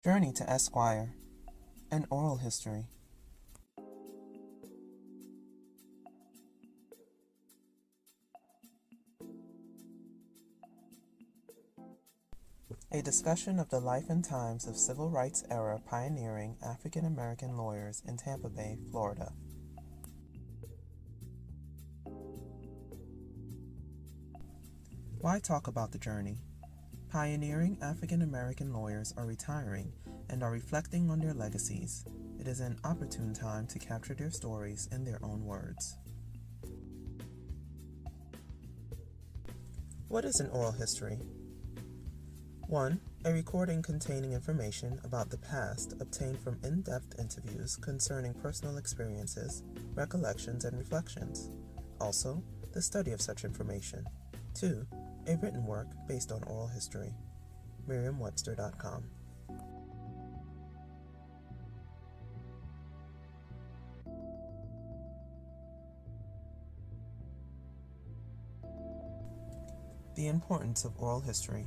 Journey to Esquire, an oral history. A discussion of the life and times of civil rights era pioneering African American lawyers in Tampa Bay, Florida. Why talk about the journey? Pioneering African American lawyers are retiring and are reflecting on their legacies. It is an opportune time to capture their stories in their own words. What is an oral history? 1. A recording containing information about the past obtained from in-depth interviews concerning personal experiences, recollections, and reflections. Also, the study of such information. 2. A written work based on oral history. Merriam-Webster.com. The importance of oral history.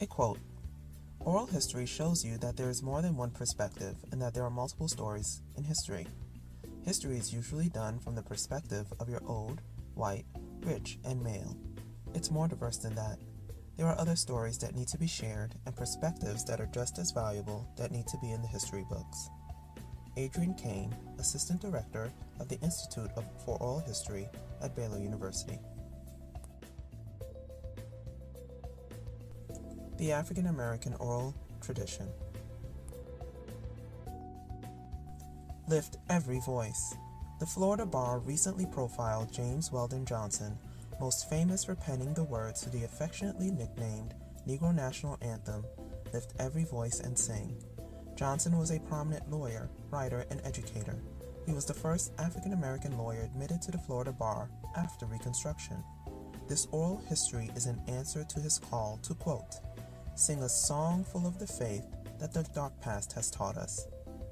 A quote, "Oral history shows you that there is more than one perspective and that there are multiple stories in history. History is usually done from the perspective of your old, white, rich, and male. It's more diverse than that. There are other stories that need to be shared and perspectives that are just as valuable that need to be in the history books." Adrian Kane, Assistant Director of the Institute for Oral History at Baylor University. The African American Oral Tradition. Lift every voice. The Florida Bar recently profiled James Weldon Johnson, most famous for penning the words to the affectionately nicknamed Negro National Anthem, Lift Every Voice and Sing. Johnson was a prominent lawyer, writer, and educator. He was the first African American lawyer admitted to the Florida Bar after Reconstruction. This oral history is an answer to his call to, quote, "Sing a song full of the faith that the dark past has taught us.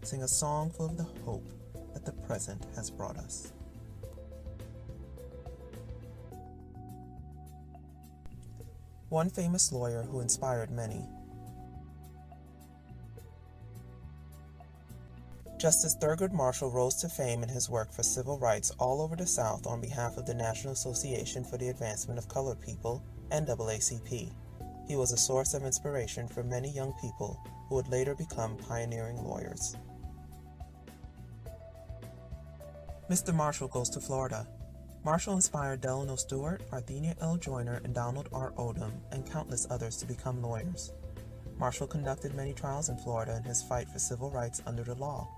Sing a song full of the hope that the present has brought us." One famous lawyer who inspired many. Justice Thurgood Marshall rose to fame in his work for civil rights all over the South on behalf of the National Association for the Advancement of Colored People, NAACP. He was a source of inspiration for many young people who would later become pioneering lawyers. Mr. Marshall Goes to Florida. Marshall inspired Delano Stewart, Arthenia L. Joyner, and Donald R. Odom, and countless others to become lawyers. Marshall conducted many trials in Florida in his fight for civil rights under the law.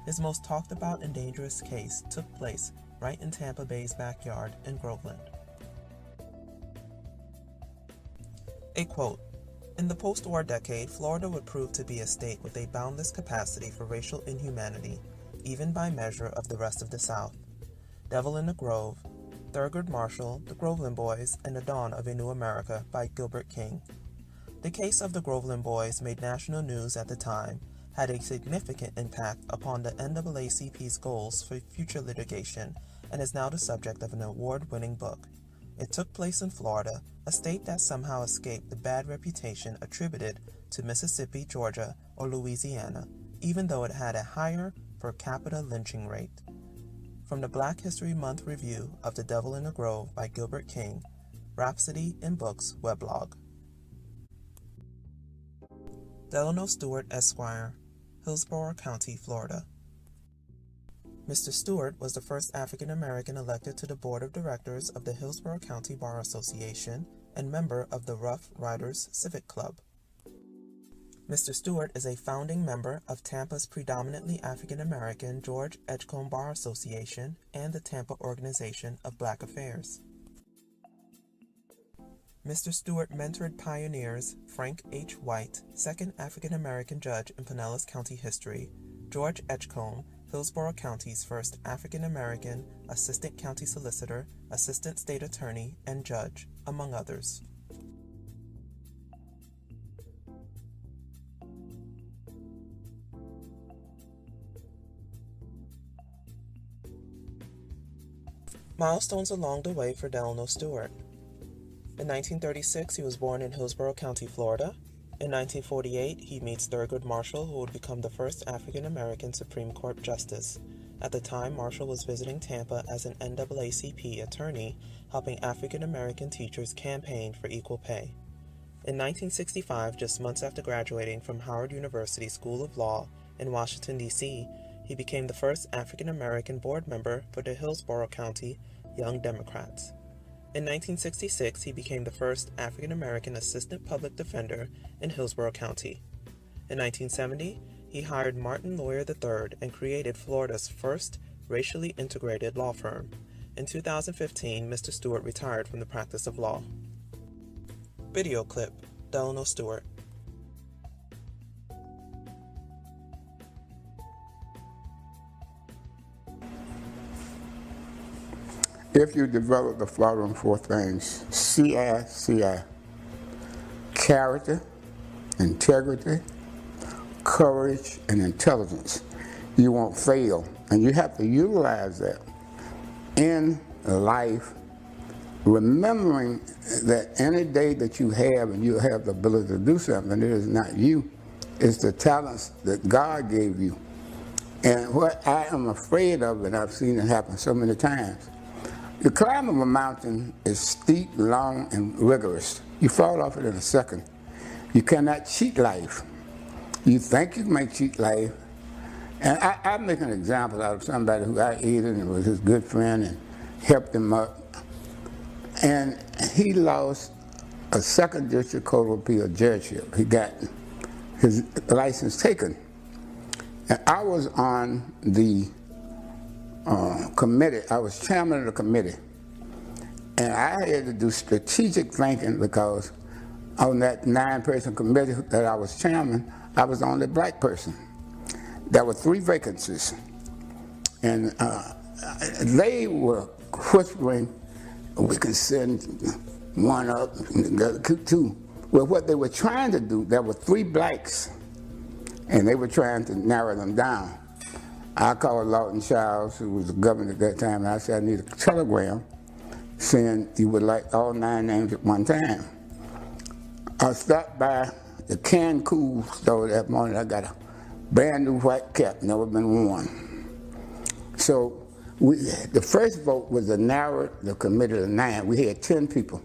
His most talked about and dangerous case took place right in Tampa Bay's backyard in Groveland. A quote, "In the post-war decade, Florida would prove to be a state with a boundless capacity for racial inhumanity, even by measure of the rest of the South. Devil in the Grove, Thurgood Marshall, The Groveland Boys, and The Dawn of a New America by Gilbert King." The case of the Groveland Boys made national news at the time, had a significant impact upon the NAACP's goals for future litigation, and is now the subject of an award-winning book. It took place in Florida, a state that somehow escaped the bad reputation attributed to Mississippi, Georgia, or Louisiana, even though it had a higher per capita lynching rate. From the Black History Month review of The Devil in the Grove by Gilbert King, Rhapsody in Books weblog. Delano Stewart, Esquire, Hillsborough County, Florida. Mr. Stewart was the first African American elected to the board of directors of the Hillsborough County Bar Association and member of the Rough Riders Civic Club. Mr. Stewart is a founding member of Tampa's predominantly African American George Edgecombe Bar Association and the Tampa Organization of Black Affairs. Mr. Stewart mentored pioneers Frank H. White, second African American judge in Pinellas County history, George Edgecombe, Hillsborough County's first African American assistant county solicitor, assistant state attorney, and judge, among others. Milestones along the way for Delano Stewart. In 1936, he was born in Hillsborough County, Florida. In 1948, he meets Thurgood Marshall, who would become the first African-American Supreme Court Justice. At the time, Marshall was visiting Tampa as an NAACP attorney, helping African-American teachers campaign for equal pay. In 1965, just months after graduating from Howard University School of Law in Washington, D.C., he became the first African-American board member for the Hillsborough County Young Democrats. In 1966, he became the first African-American assistant public defender in Hillsborough County. In 1970, he hired Martin Lawyer III and created Florida's first racially integrated law firm. In 2015, Mr. Stewart retired from the practice of law. Video clip, Delano Stewart. If you develop the following four things: CI, character, integrity, courage, and intelligence, you won't fail. And you have to utilize that in life, remembering that any day that you have and you have the ability to do something, it is not you, it's the talents that God gave you. And what I am afraid of, and I've seen it happen so many times, the climb of a mountain is steep, long, and rigorous. You fall off it in a second. You cannot cheat life. You think you may cheat life. And I make an example out of somebody who I aided and was his good friend and helped him up. And he lost a second district court of appeal judgeship. He got his license taken. And I was on the committee. I was chairman of the committee, and I had to do strategic thinking because on that 9-person committee that I was chairman, I was the only black person. There were 3 vacancies, and they were whispering, we can send one up, and the other 2. Well, what they were trying to do, there were 3 blacks, and they were trying to narrow them down. I called Lawton Childs, who was the governor at that time, and I said, I need a telegram saying you would like all 9 names at one time. I stopped by the canned cool store that morning. I got a brand new white cap, never been worn. So the first vote was to narrow the committee to 9. We had 10 people,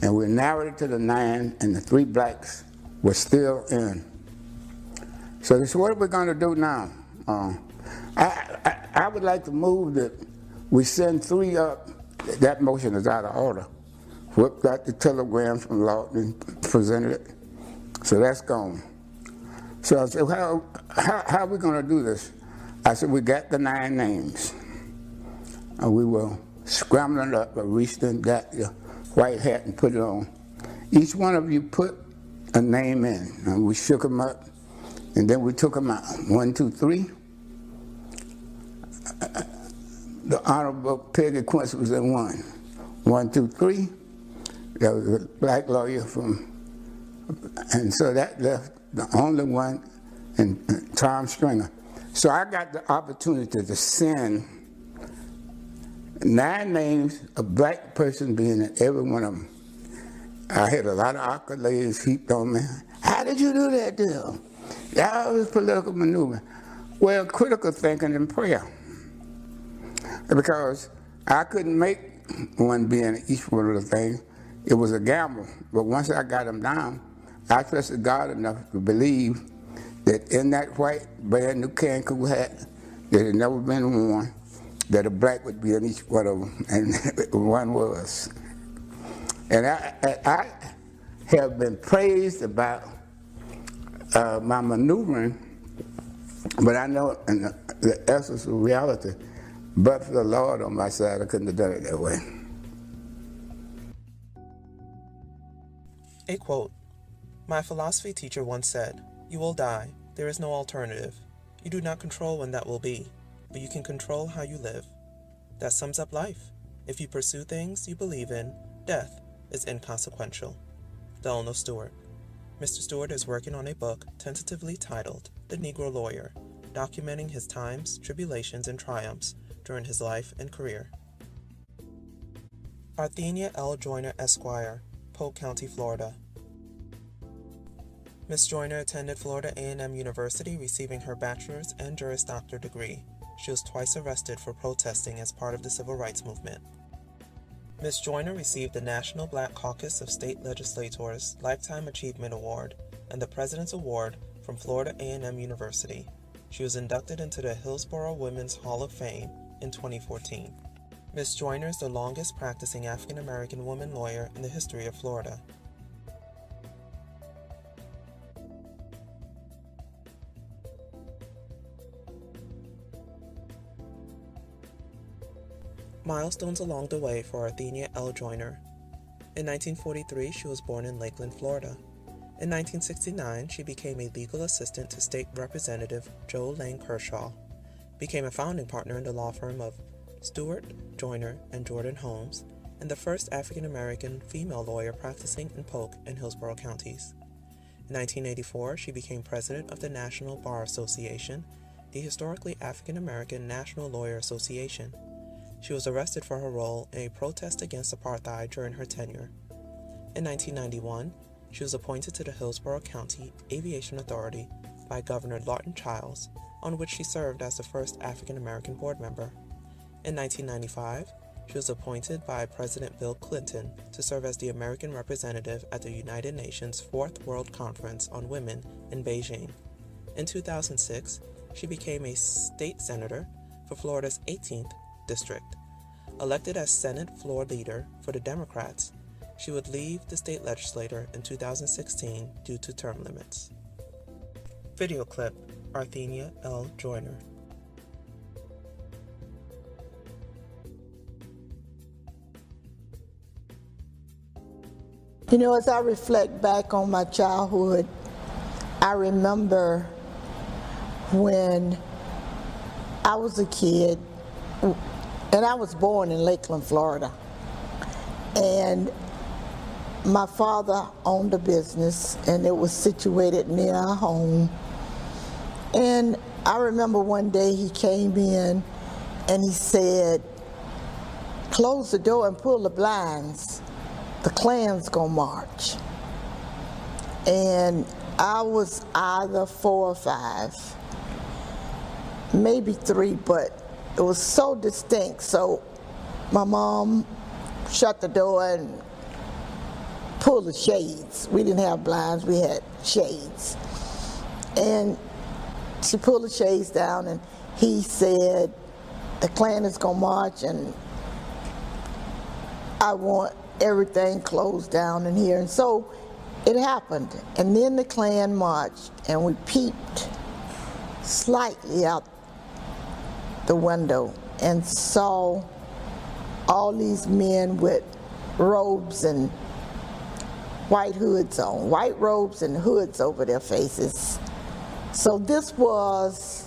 and we narrowed it to the 9, and the 3 blacks were still in. So this is what we're going to do now. I would like to move that we send 3 up. That motion is out of order. Whipped out the telegrams from Lawton and presented it. So that's gone. So I said, how are we going to do this? I said, we got the 9 names. And we were scrambling up, but reached in, got the white hat and put it on. Each one of you put a name in, and we shook them up, and then we took them out. 1, 2, 3. The Honorable Peggy Quincy was in 1. 1, 2, 3. There was a black lawyer from, and so that left the only one, and Tom Stringer. So I got the opportunity to send 9 names, a black person being in every one of them. I had a lot of accolades heaped on me. How did you do that deal? That was political maneuver. Well, critical thinking and prayer. Because I couldn't make one be in each one of the things. It was a gamble. But once I got them down, I trusted God enough to believe that in that white, brand new Cancun hat that had never been worn, that a black would be in each one of them, and one was. And I have been praised about my maneuvering, but I know in the essence of reality, but for the Lord on my side, I couldn't have done it that way. A quote, "My philosophy teacher once said, 'You will die. There is no alternative. You do not control when that will be, but you can control how you live.' That sums up life. If you pursue things you believe in, death is inconsequential." Delano Stewart. Mr. Stewart is working on a book tentatively titled The Negro Lawyer, documenting his times, tribulations, and triumphs during his life and career. Arthenia L. Joyner, Esquire. Polk County, Florida. Miss Joyner attended Florida A&M University, receiving her bachelor's and Juris Doctor degree. She was twice arrested for protesting as part of the Civil Rights Movement. Miss Joyner received the National Black Caucus of State Legislators Lifetime Achievement Award and the President's Award from Florida A&M University. She was inducted into the Hillsborough Women's Hall of Fame in 2014. Miss Joyner is the longest practicing African American woman lawyer in the history of Florida. Milestones along the way for Arthenia L. Joyner. In 1943, she was born in Lakeland, Florida. In 1969, she became a legal assistant to State Representative Joe Lane Kershaw, became a founding partner in the law firm of Stewart, Joyner, and Jordan Holmes, and the first African-American female lawyer practicing in Polk and Hillsborough counties. In 1984, she became president of the National Bar Association, the historically African-American National Lawyer Association. She was arrested for her role in a protest against apartheid during her tenure. In 1991, she was appointed to the Hillsborough County Aviation Authority by Governor Lawton Chiles, on which she served as the first African-American board member. In 1995, she was appointed by President Bill Clinton to serve as the American representative at the United Nations Fourth World Conference on Women in Beijing. In 2006, she became a state senator for Florida's 18th district. Elected as Senate floor leader for the Democrats, she would leave the state legislature in 2016 due to term limits. Video clip: Arthenia L. Joyner. You know, as I reflect back on my childhood, I remember when I was a kid, and I was born in Lakeland, Florida, and my father owned a business, and it was situated near our home. And I remember one day he came in and he said, "Close the door and pull the blinds. The Klan's gonna march." And I was either 4 or 5, maybe 3, but it was so distinct. So my mom shut the door and pulled the shades. We didn't have blinds, we had shades. And she pulled the shades down and he said, "The Klan is gonna march and I want everything closed down in here." And so it happened. And then the Klan marched and we peeped slightly out the window and saw all these men with robes and white hoods on, white robes and hoods over their faces. So this was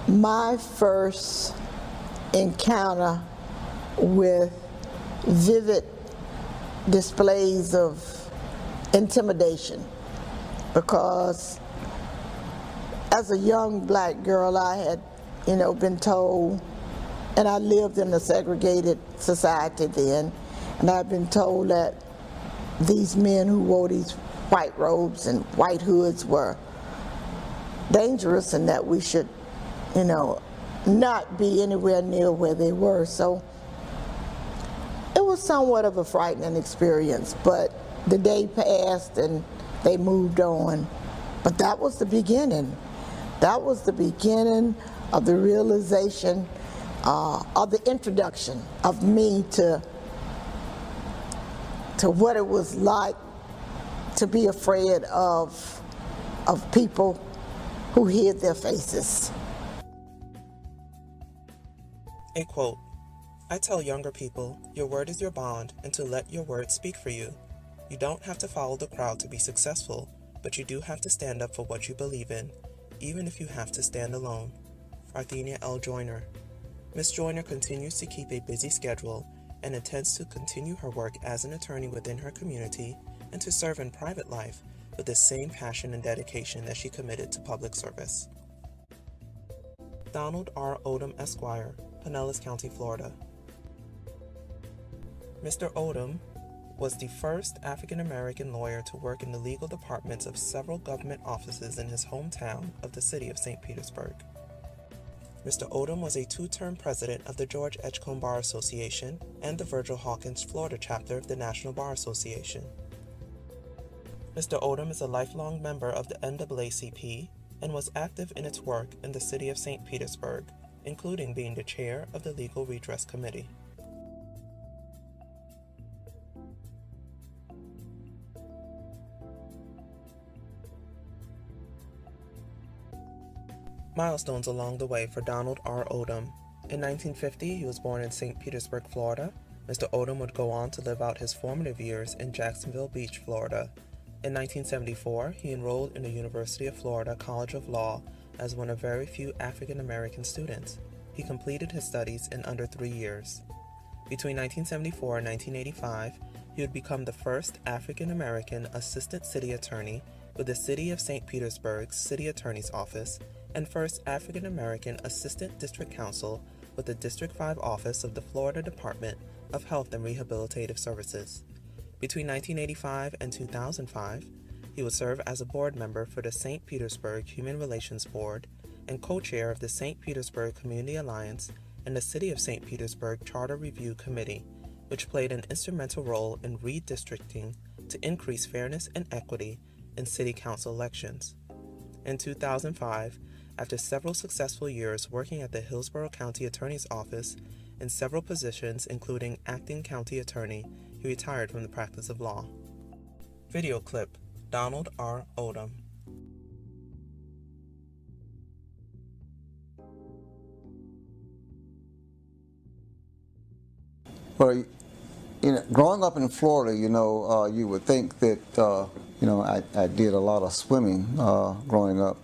my first encounter with vivid displays of intimidation, because as a young black girl I had been told, and I lived in a segregated society then, and I'd been told that these men who wore these white robes and white hoods were dangerous and that we should, not be anywhere near where they were. So it was somewhat of a frightening experience, but the day passed and they moved on. But that was the beginning. That was the beginning of the realization, of the introduction of me to what it was like to be afraid of people who hid their faces. A quote: "I tell younger people, your word is your bond, and to let your word speak for you. You don't have to follow the crowd to be successful, but you do have to stand up for what you believe in, even if you have to stand alone." Arthenia L. Joyner. Ms. Joyner continues to keep a busy schedule and intends to continue her work as an attorney within her community and to serve in private life with the same passion and dedication that she committed to public service. Donald R. Odom, Esquire, Pinellas County, Florida. Mr. Odom was the first African-American lawyer to work in the legal departments of several government offices in his hometown of the city of St. Petersburg. Mr. Odom was a two-term president of the George Edgecombe Bar Association and the Virgil Hawkins Florida chapter of the National Bar Association. Mr. Odom is a lifelong member of the NAACP and was active in its work in the city of St. Petersburg, including being the chair of the Legal Redress Committee. Milestones along the way for Donald R. Odom. In 1950, he was born in St. Petersburg, Florida. Mr. Odom would go on to live out his formative years in Jacksonville Beach, Florida. In 1974, he enrolled in the University of Florida College of Law as one of very few African American students. He completed his studies in under 3 years. Between 1974 and 1985, he would become the first African American assistant city attorney with the City of St. Petersburg's City Attorney's Office and first African American assistant district counsel with the District 5 office of the Florida Department of Health and Rehabilitative Services. Between 1985 and 2005, he would serve as a board member for the St. Petersburg Human Relations Board and co-chair of the St. Petersburg Community Alliance and the City of St. Petersburg Charter Review Committee, which played an instrumental role in redistricting to increase fairness and equity in city council elections. In 2005, after several successful years working at the Hillsborough County Attorney's Office in several positions including acting county attorney, he retired from the practice of law. Video clip: Donald R. Odom. Well, growing up in Florida, you would think that, I did a lot of swimming growing up.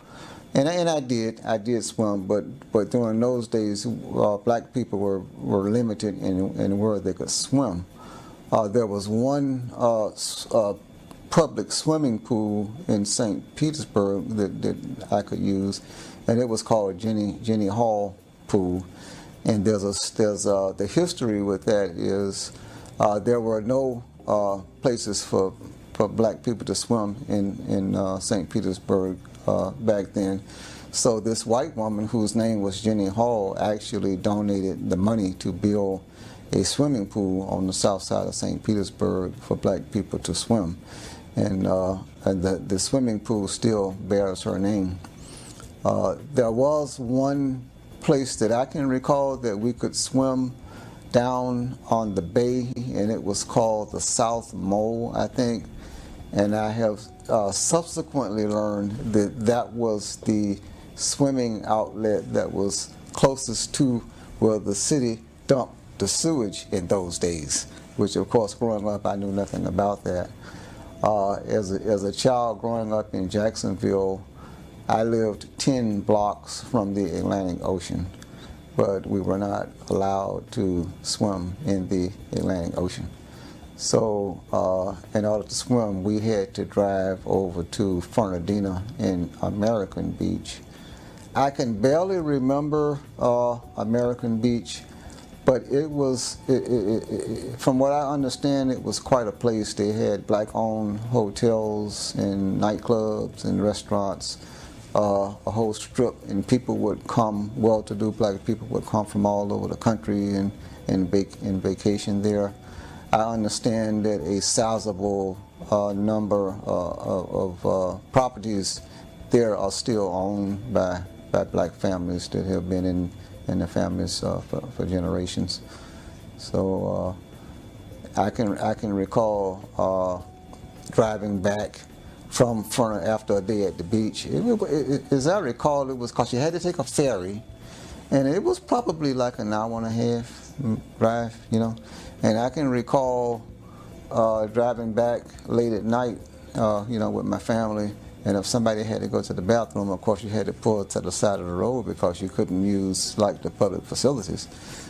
And I did swim, but during those days, black people were limited in where they could swim. There was one public swimming pool in St. Petersburg that I could use, and it was called Jenny Hall Pool. And there's the history with that is there were no places for black people to swim in St. Petersburg back then. So this white woman, whose name was Jenny Hall, actually donated the money to build a swimming pool on the south side of St. Petersburg for black people to swim. And the swimming pool still bears her name. There was one place that I can recall that we could swim down on the bay, and it was called the South Mole, I think. And I have subsequently learned that was the swimming outlet that was closest to where the city dumped the sewage in those days, which of course growing up I knew nothing about that. As a child growing up in Jacksonville, I lived 10 blocks from the Atlantic Ocean, but we were not allowed to swim in the Atlantic Ocean. So in order to swim, we had to drive over to Fernandina in American Beach. I can barely remember American Beach, but it was, from what I understand, it was quite a place. They had black-owned hotels and nightclubs and restaurants, a whole strip, and people would come, well-to-do black people would come from all over the country and vacation there. I understand that a sizable number of properties there are still owned by black families that have been in the families for generations. So I can recall driving back from after a day at the beach. As I recall, it was because you had to take a ferry, and it was probably like an hour and a half drive, And I can recall driving back late at night, with my family, and if somebody had to go to the bathroom, of course you had to pull to the side of the road because you couldn't use like the public facilities.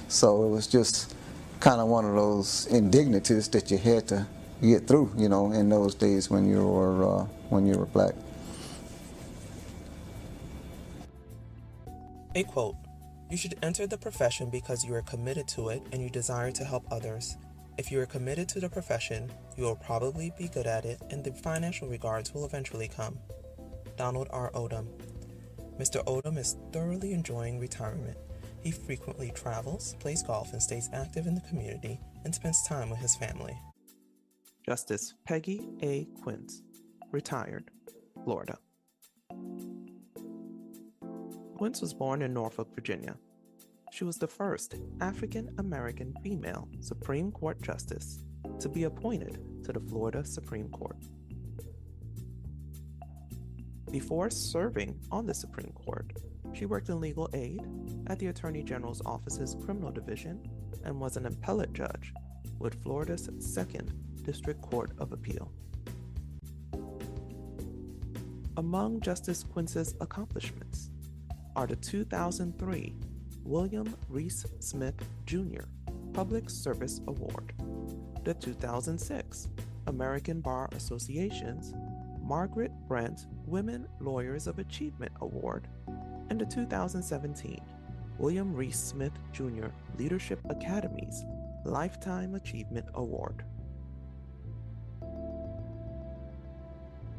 So it was just kind of one of those indignities that you had to get through, in those days when you were black. A quote: "You should enter the profession because you are committed to it and you desire to help others. If you are committed to the profession, you will probably be good at it, and the financial regards will eventually come. Donald R. Odom. Mr. Odom is thoroughly enjoying retirement. He frequently travels, plays golf, and stays active in the community and spends time with his family. Justice Peggy A. Quince, retired, Florida. Quince was born in Norfolk, Virginia. She was the first African American female Supreme Court Justice to be appointed to the Florida Supreme Court. Before serving on the Supreme Court, she worked in legal aid at the Attorney General's Office's Criminal Division and was an appellate judge with Florida's 2nd District Court of Appeal. Among Justice Quince's accomplishments are the 2003 William Reese Smith Jr. Public Service Award, the 2006 American Bar Association's Margaret Brent Women Lawyers of Achievement Award, and the 2017 William Reese Smith Jr. Leadership Academy's Lifetime Achievement Award.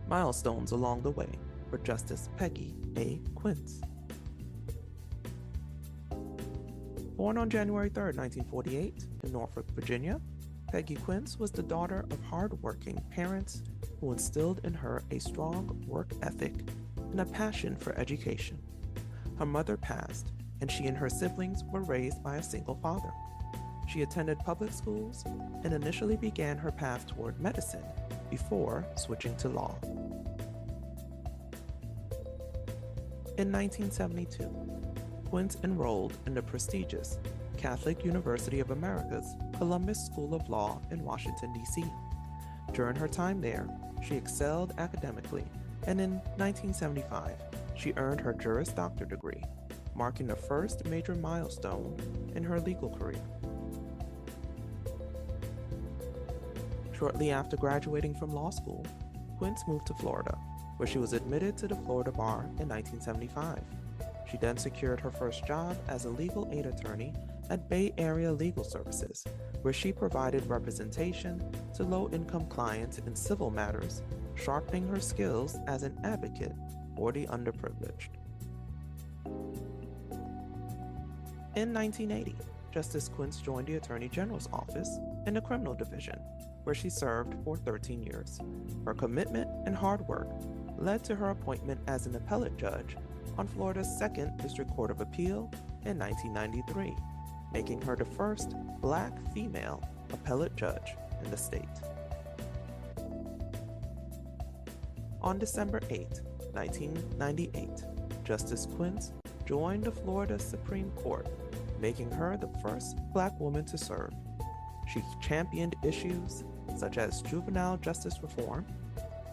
Milestones along the way for Justice Peggy A. Quince. Born on January 3, 1948, in Norfolk, Virginia, Peggy Quince was the daughter of hard-working parents who instilled in her a strong work ethic and a passion for education. Her mother passed, and she and her siblings were raised by a single father. She attended public schools and initially began her path toward medicine before switching to law. In 1972, Quince enrolled in the prestigious Catholic University of America's Columbus School of Law in Washington, D.C. During her time there, she excelled academically, and in 1975, she earned her Juris Doctor degree, marking the first major milestone in her legal career. Shortly after graduating from law school, Quince moved to Florida, where she was admitted to the Florida bar in 1975. She then secured her first job as a legal aid attorney at Bay Area Legal Services, where she provided representation to low-income clients in civil matters, sharpening her skills as an advocate for the underprivileged. In 1980, Justice Quince joined the Attorney General's office in the Criminal Division, where she served for 13 years. Her commitment and hard work led to her appointment as an appellate judge on Florida's 2nd District Court of Appeal in 1993, making her the first Black female appellate judge in the state. On December 8, 1998, Justice Quince joined the Florida Supreme Court, making her the first Black woman to serve. She championed issues such as juvenile justice reform,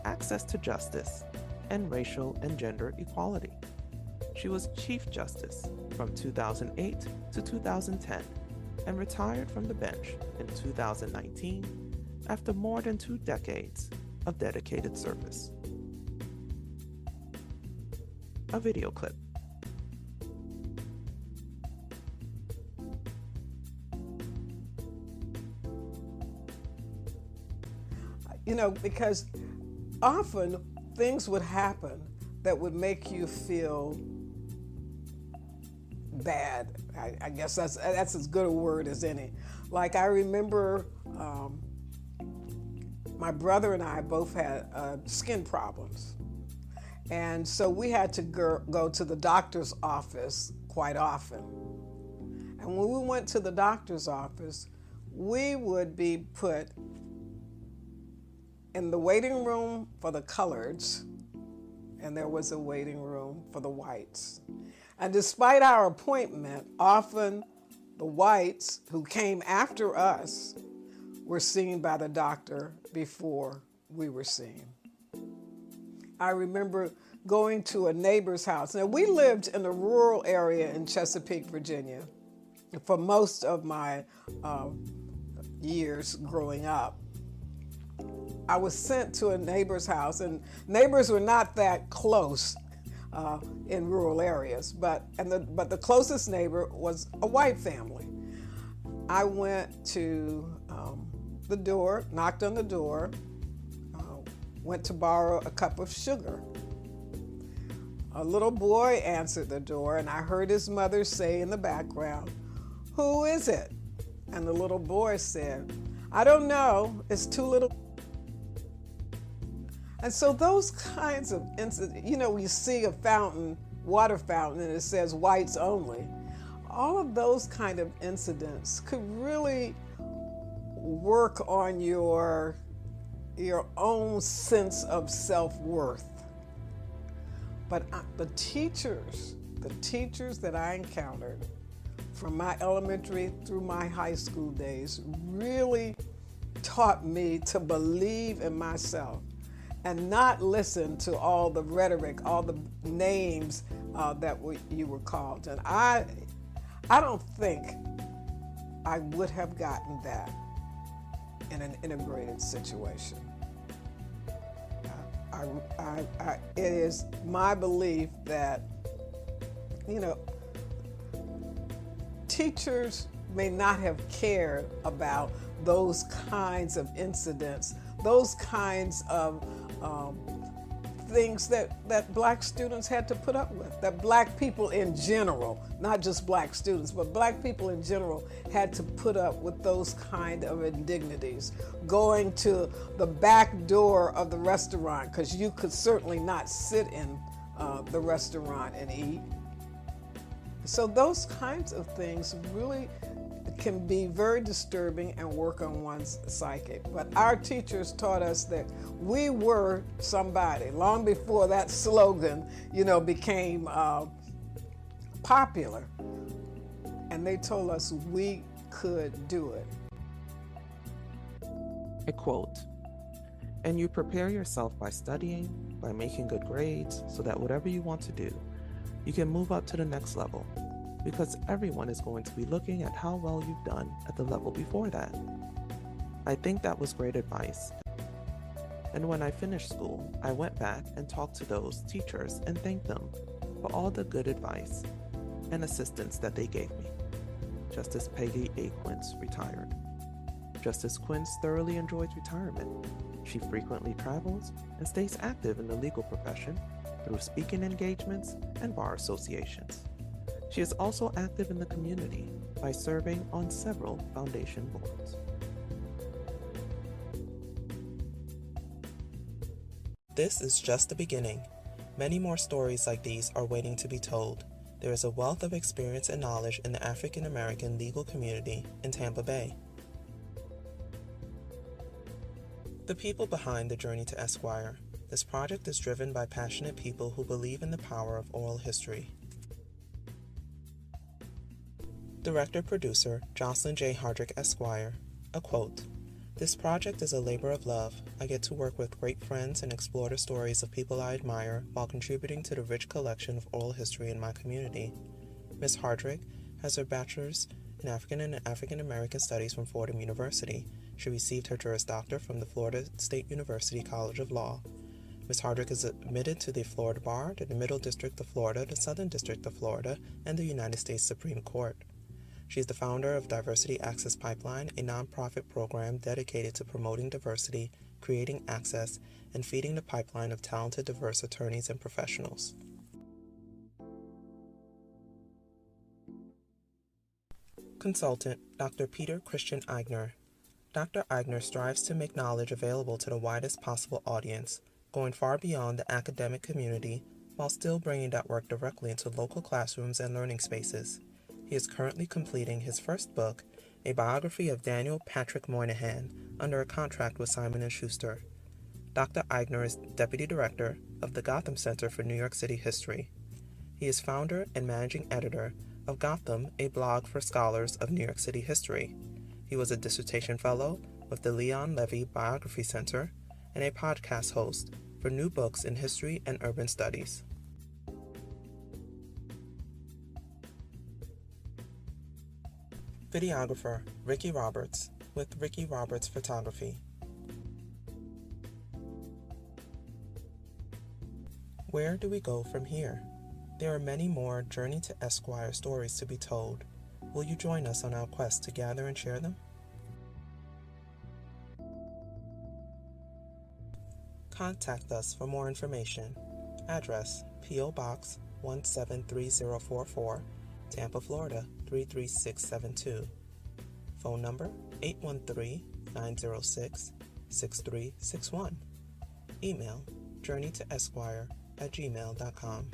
access to justice, and racial and gender equality. She was Chief Justice from 2008 to 2010 and retired from the bench in 2019 after more than 2 decades of dedicated service. A video clip. Because often things would happen that would make you feel bad. I guess that's as good a word as any. Like I remember my brother and I both had skin problems. And so we had to go to the doctor's office quite often. And when we went to the doctor's office, we would be put in the waiting room for the coloreds, and there was a waiting room for the whites. And despite our appointment, often the whites who came after us were seen by the doctor before we were seen. I remember going to a neighbor's house. Now, we lived in a rural area in Chesapeake, Virginia, for most of my years growing up. I was sent to a neighbor's house, and neighbors were not that close in rural areas, but the closest neighbor was a white family. I went to the door, knocked on the door, went to borrow a cup of sugar. A little boy answered the door, and I heard his mother say in the background, "Who is it?" And the little boy said, "I don't know, it's too little." And so those kinds of incidents, you see a fountain, water fountain, and it says whites only. All of those kind of incidents could really work on your own sense of self-worth. But the teachers that I encountered from my elementary through my high school days really taught me to believe in myself and not listen to all the rhetoric, all the names that you were called. And I don't think I would have gotten that in an integrated situation. It is my belief that, teachers may not have cared about those kinds of incidents, those kinds of things that black students had to put up with, that black people in general, not just black students, but black people in general had to put up with those kind of indignities. Going to the back door of the restaurant, because you could certainly not sit in the restaurant and eat. So those kinds of things really can be very disturbing and work on one's psyche. But our teachers taught us that we were somebody long before that slogan, became popular. And they told us we could do it. A quote, "And you prepare yourself by studying, by making good grades, so that whatever you want to do, you can move up to the next level, because everyone is going to be looking at how well you've done at the level before that." I think that was great advice. And when I finished school, I went back and talked to those teachers and thanked them for all the good advice and assistance that they gave me. Justice Peggy A. Quince retired. Justice Quince thoroughly enjoys retirement. She frequently travels and stays active in the legal profession through speaking engagements and bar associations. She is also active in the community by serving on several foundation boards. This is just the beginning. Many more stories like these are waiting to be told. There is a wealth of experience and knowledge in the African American legal community in Tampa Bay. The people behind the Journey to Esquire. This project is driven by passionate people who believe in the power of oral history. Director-Producer Jocelyn J. Hardrick, Esquire. A quote, "This project is a labor of love. I get to work with great friends and explore the stories of people I admire while contributing to the rich collection of oral history in my community." Ms. Hardrick has her bachelor's in African and African American Studies from Fordham University. She received her Juris Doctor from the Florida State University College of Law. Ms. Hardrick is admitted to the Florida Bar, the Middle District of Florida, the Southern District of Florida, and the United States Supreme Court. She is the founder of Diversity Access Pipeline, a nonprofit program dedicated to promoting diversity, creating access, and feeding the pipeline of talented, diverse attorneys and professionals. Consultant Dr. Peter Christian Eigner. Dr. Eigner strives to make knowledge available to the widest possible audience, going far beyond the academic community while still bringing that work directly into local classrooms and learning spaces. He is currently completing his first book, a biography of Daniel Patrick Moynihan, under a contract with Simon & Schuster. Dr. Eigner is Deputy Director of the Gotham Center for New York City History. He is founder and managing editor of Gotham, a blog for scholars of New York City history. He was a dissertation fellow with the Leon Levy Biography Center and a podcast host for New Books in History and Urban Studies. Videographer Ricky Roberts with Ricky Roberts Photography. Where do we go from here? There are many more Journey to Esquire stories to be told. Will you join us on our quest to gather and share them? Contact us for more information. Address: P.O. Box 173044, Tampa, Florida 33672. Phone number: 813-906-6361. Email: journeytoesquire@gmail.com.